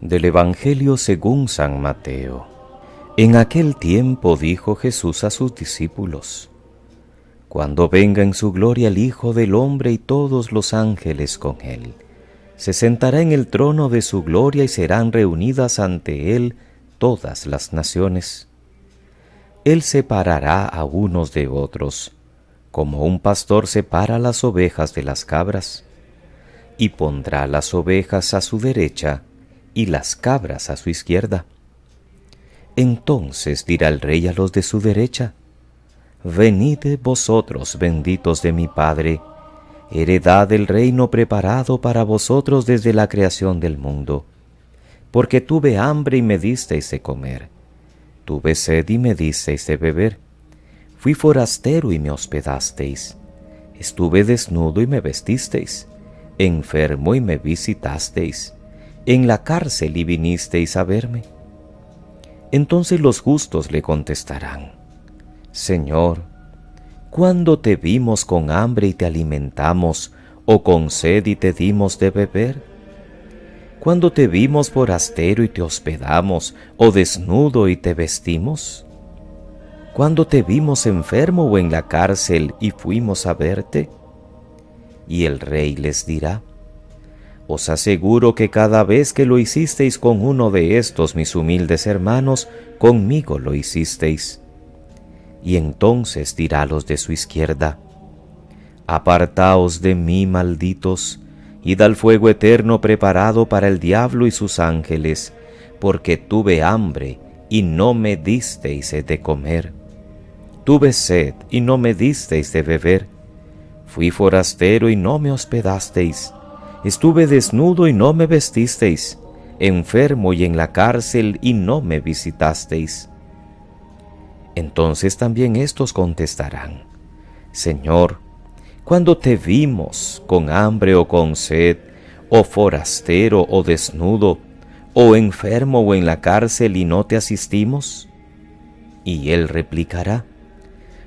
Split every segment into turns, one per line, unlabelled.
Del Evangelio según San Mateo. En aquel tiempo dijo Jesús a sus discípulos: Cuando venga en su gloria el Hijo del Hombre y todos los ángeles con él, se sentará en el trono de su gloria y serán reunidas ante él todas las naciones. Él separará a unos de otros, como un pastor separa las ovejas de las cabras, y pondrá las ovejas a su derecha y las cabras a su izquierda. Entonces dirá el rey a los de su derecha: Venid vosotros, benditos de mi Padre, heredad del reino preparado para vosotros desde la creación del mundo. Porque tuve hambre y me disteis de comer, tuve sed y me disteis de beber, fui forastero y me hospedasteis, estuve desnudo y me vestisteis, enfermo y me visitasteis, en la cárcel y vinisteis a verme. Entonces los justos le contestarán: Señor, ¿cuándo te vimos con hambre y te alimentamos, o con sed y te dimos de beber? ¿Cuándo te vimos forastero y te hospedamos, o desnudo y te vestimos? ¿Cuándo te vimos enfermo o en la cárcel y fuimos a verte? Y el rey les dirá: Os aseguro que cada vez que lo hicisteis con uno de estos mis humildes hermanos, conmigo lo hicisteis. Y entonces dirá a los de su izquierda: Apartaos de mí, malditos, id al fuego eterno preparado para el diablo y sus ángeles, porque tuve hambre y no me disteis de comer, tuve sed y no me disteis de beber, fui forastero y no me hospedasteis, estuve desnudo y no me vestisteis, enfermo y en la cárcel y no me visitasteis. Entonces también éstos contestarán: Señor, ¿cuándo te vimos con hambre o con sed, o forastero o desnudo, o enfermo o en la cárcel y no te asistimos? Y él replicará: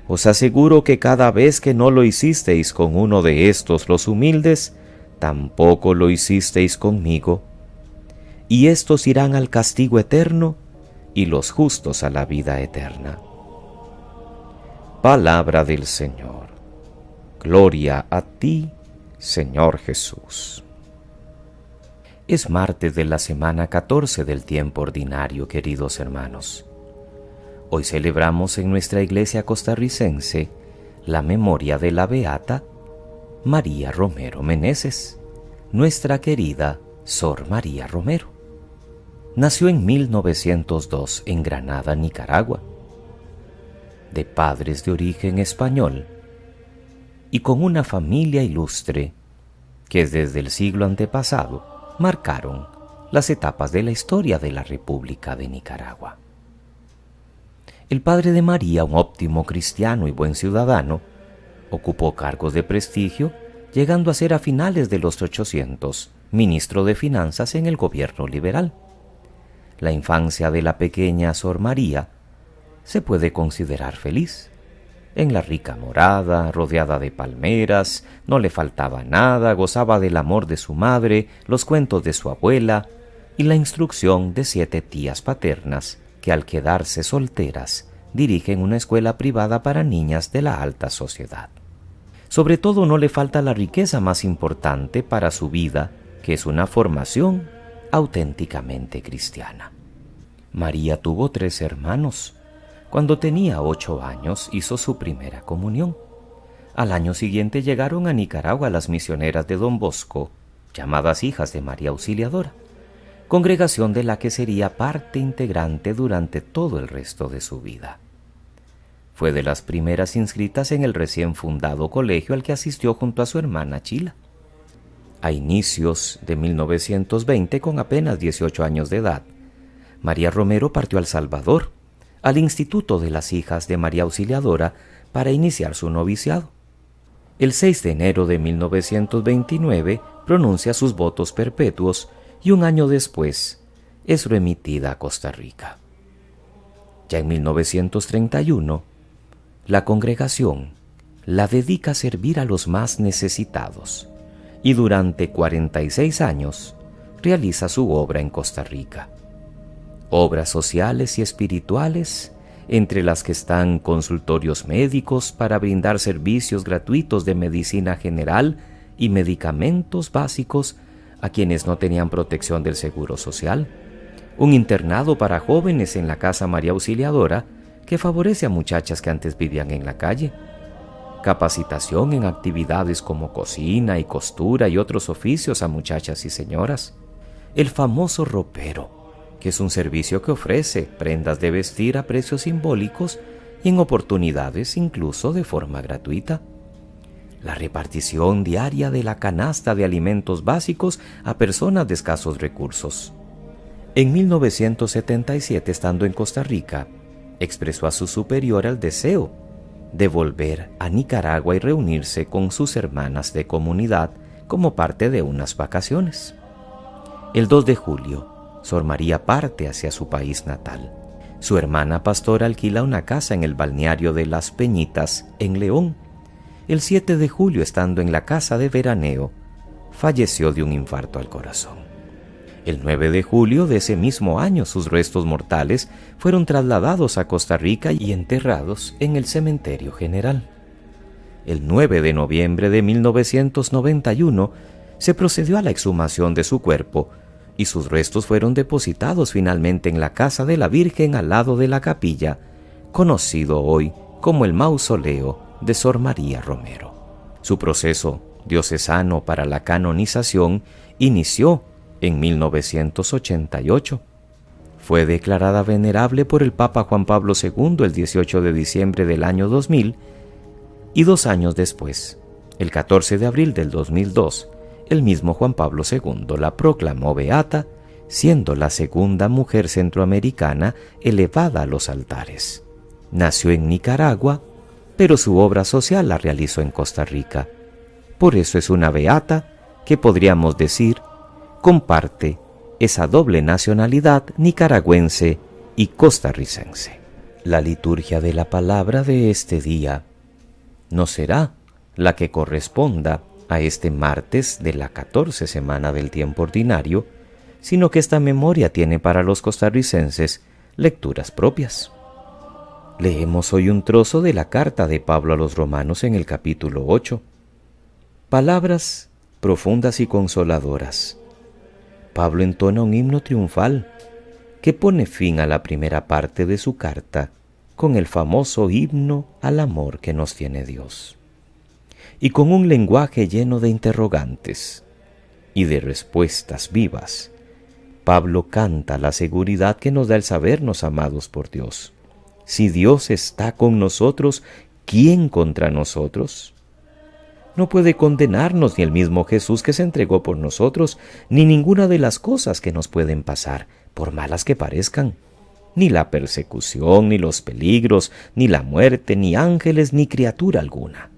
Os aseguro que cada vez que no lo hicisteis con uno de estos los humildes, tampoco lo hicisteis conmigo. Y estos irán al castigo eterno, y los justos a la vida eterna. Palabra del Señor. Gloria a ti, Señor Jesús. Es martes de la semana 14 del tiempo ordinario, queridos hermanos. Hoy celebramos en nuestra iglesia costarricense la memoria de la beata María Romero Meneses, nuestra querida Sor María Romero. Nació en 1902 en Granada, Nicaragua, de padres de origen español y con una familia ilustre que desde el siglo antepasado marcaron las etapas de la historia de la República de Nicaragua. El padre de María, un óptimo cristiano y buen ciudadano, ocupó cargos de prestigio, llegando a ser a finales de los 800 ministro de Finanzas en el gobierno liberal. La infancia de la pequeña Sor María se puede considerar feliz. En la rica morada, rodeada de palmeras, no le faltaba nada, gozaba del amor de su madre, los cuentos de su abuela y la instrucción de 7 tías paternas que al quedarse solteras dirigen una escuela privada para niñas de la alta sociedad. Sobre todo no le falta la riqueza más importante para su vida, que es una formación auténticamente cristiana. María tuvo 3 hermanos. Cuando tenía 8 años hizo su primera comunión. Al año siguiente llegaron a Nicaragua las misioneras de Don Bosco, llamadas Hijas de María Auxiliadora, congregación de la que sería parte integrante durante todo el resto de su vida. Fue de las primeras inscritas en el recién fundado colegio al que asistió junto a su hermana Chila. A inicios de 1920, con apenas 18 años de edad, María Romero partió a El Salvador, al Instituto de las Hijas de María Auxiliadora, para iniciar su noviciado. El 6 de enero de 1929 pronuncia sus votos perpetuos y un año después es remitida a Costa Rica. Ya en 1931, la congregación la dedica a servir a los más necesitados y durante 46 años realiza su obra en Costa Rica. Obras sociales y espirituales, entre las que están consultorios médicos para brindar servicios gratuitos de medicina general y medicamentos básicos a quienes no tenían protección del Seguro Social, un internado para jóvenes en la Casa María Auxiliadora que favorece a muchachas que antes vivían en la calle, capacitación en actividades como cocina y costura y otros oficios a muchachas y señoras, el famoso ropero, que es un servicio que ofrece prendas de vestir a precios simbólicos y en oportunidades incluso de forma gratuita, la repartición diaria de la canasta de alimentos básicos a personas de escasos recursos. En 1977, estando en Costa Rica, expresó a su superior el deseo de volver a Nicaragua y reunirse con sus hermanas de comunidad como parte de unas vacaciones. El 2 de julio, Sor María parte hacia su país natal. Su hermana pastora alquila una casa en el balneario de Las Peñitas, en León. El 7 de julio, estando en la casa de veraneo, falleció de un infarto al corazón. El 9 de julio de ese mismo año, sus restos mortales fueron trasladados a Costa Rica y enterrados en el Cementerio General. El 9 de noviembre de 1991 se procedió a la exhumación de su cuerpo y sus restos fueron depositados finalmente en la Casa de la Virgen al lado de la capilla, conocido hoy como el Mausoleo de Sor María Romero. Su proceso diocesano para la canonización inició en 1988. Fue declarada venerable por el Papa Juan Pablo II el 18 de diciembre del año 2000 y 2 años después, el 14 de abril del 2002, el mismo Juan Pablo II la proclamó beata, siendo la segunda mujer centroamericana elevada a los altares. Nació en Nicaragua, pero su obra social la realizó en Costa Rica. Por eso es una beata que podríamos decir comparte esa doble nacionalidad nicaragüense y costarricense. La liturgia de la palabra de este día no será la que corresponda a este martes de la 14 semana del tiempo ordinario, sino que esta memoria tiene para los costarricenses lecturas propias. Leemos hoy un trozo de la carta de Pablo a los Romanos en el capítulo 8. Palabras profundas y consoladoras. Pablo entona un himno triunfal que pone fin a la primera parte de su carta con el famoso himno al amor que nos tiene Dios. Y con un lenguaje lleno de interrogantes y de respuestas vivas, Pablo canta la seguridad que nos da el sabernos amados por Dios. Si Dios está con nosotros, ¿quién contra nosotros? No puede condenarnos ni el mismo Jesús que se entregó por nosotros, ni ninguna de las cosas que nos pueden pasar, por malas que parezcan. Ni la persecución, ni los peligros, ni la muerte, ni ángeles, ni criatura alguna.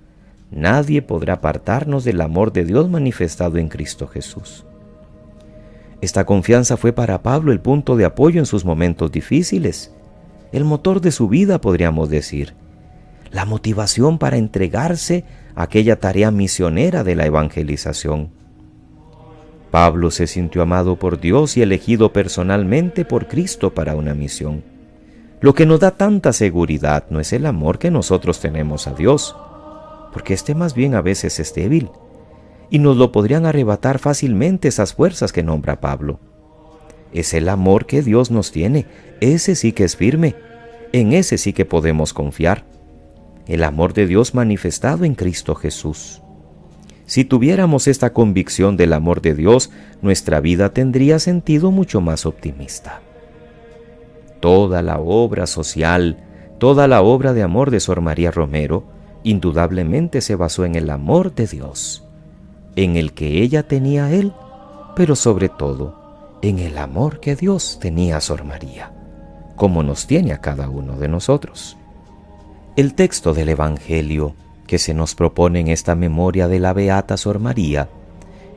Nadie podrá apartarnos del amor de Dios manifestado en Cristo Jesús. Esta confianza fue para Pablo el punto de apoyo en sus momentos difíciles, el motor de su vida, podríamos decir, la motivación para entregarse a aquella tarea misionera de la evangelización. Pablo se sintió amado por Dios y elegido personalmente por Cristo para una misión. Lo que nos da tanta seguridad no es el amor que nosotros tenemos a Dios, porque este más bien a veces es débil, y nos lo podrían arrebatar fácilmente esas fuerzas que nombra Pablo. Es el amor que Dios nos tiene, ese sí que es firme, en ese sí que podemos confiar. El amor de Dios manifestado en Cristo Jesús. Si tuviéramos esta convicción del amor de Dios, nuestra vida tendría sentido mucho más optimista. Toda la obra social, toda la obra de amor de Sor María Romero, indudablemente se basó en el amor de Dios, en el que ella tenía a Él, pero sobre todo en el amor que Dios tenía a Sor María, como nos tiene a cada uno de nosotros. El texto del Evangelio que se nos propone en esta memoria de la Beata Sor María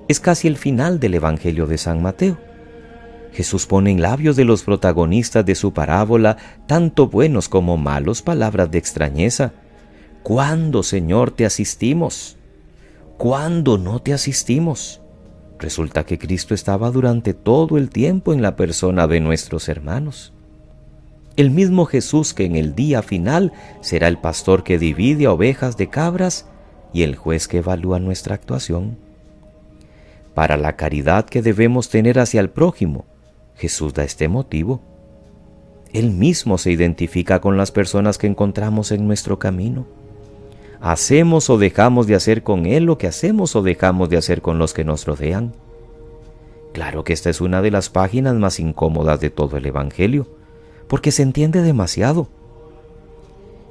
es casi el final del Evangelio de San Mateo. Jesús pone en labios de los protagonistas de su parábola, tanto buenos como malos, palabras de extrañeza. ¿Cuándo, Señor, te asistimos? ¿Cuándo no te asistimos? Resulta que Cristo estaba durante todo el tiempo en la persona de nuestros hermanos. El mismo Jesús que en el día final será el pastor que divide a ovejas de cabras y el juez que evalúa nuestra actuación. Para la caridad que debemos tener hacia el prójimo, Jesús da este motivo. Él mismo se identifica con las personas que encontramos en nuestro camino. Hacemos o dejamos de hacer con Él lo que hacemos o dejamos de hacer con los que nos rodean. Claro que esta es una de las páginas más incómodas de todo el Evangelio, porque se entiende demasiado.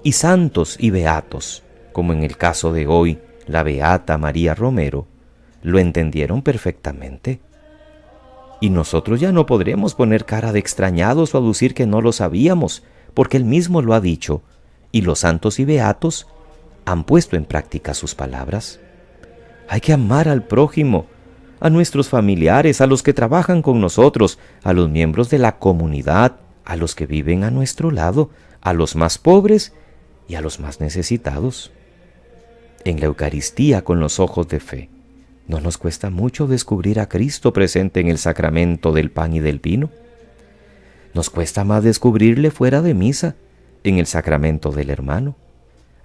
Y santos y beatos, como en el caso de hoy, la beata María Romero, lo entendieron perfectamente. Y nosotros ya no podremos poner cara de extrañados o aducir que no lo sabíamos, porque Él mismo lo ha dicho, y los santos y beatos han puesto en práctica sus palabras. Hay que amar al prójimo, a nuestros familiares, a los que trabajan con nosotros, a los miembros de la comunidad, a los que viven a nuestro lado, a los más pobres y a los más necesitados. En la Eucaristía con los ojos de fe, ¿no nos cuesta mucho descubrir a Cristo presente en el sacramento del pan y del vino? Nos cuesta más descubrirle fuera de misa, en el sacramento del hermano.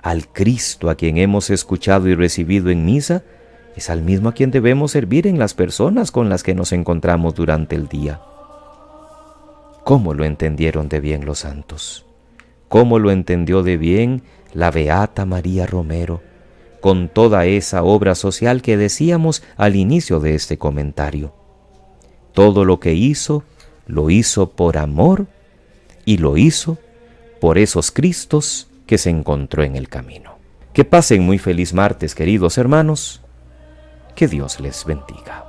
Al Cristo a quien hemos escuchado y recibido en misa, es al mismo a quien debemos servir en las personas con las que nos encontramos durante el día. ¿Cómo lo entendieron de bien los santos? ¿Cómo lo entendió de bien la beata María Romero, con toda esa obra social que decíamos al inicio de este comentario? Todo lo que hizo, lo hizo por amor y lo hizo por esos Cristos que se encontró en el camino. Que pasen muy feliz martes, queridos hermanos. Que Dios les bendiga.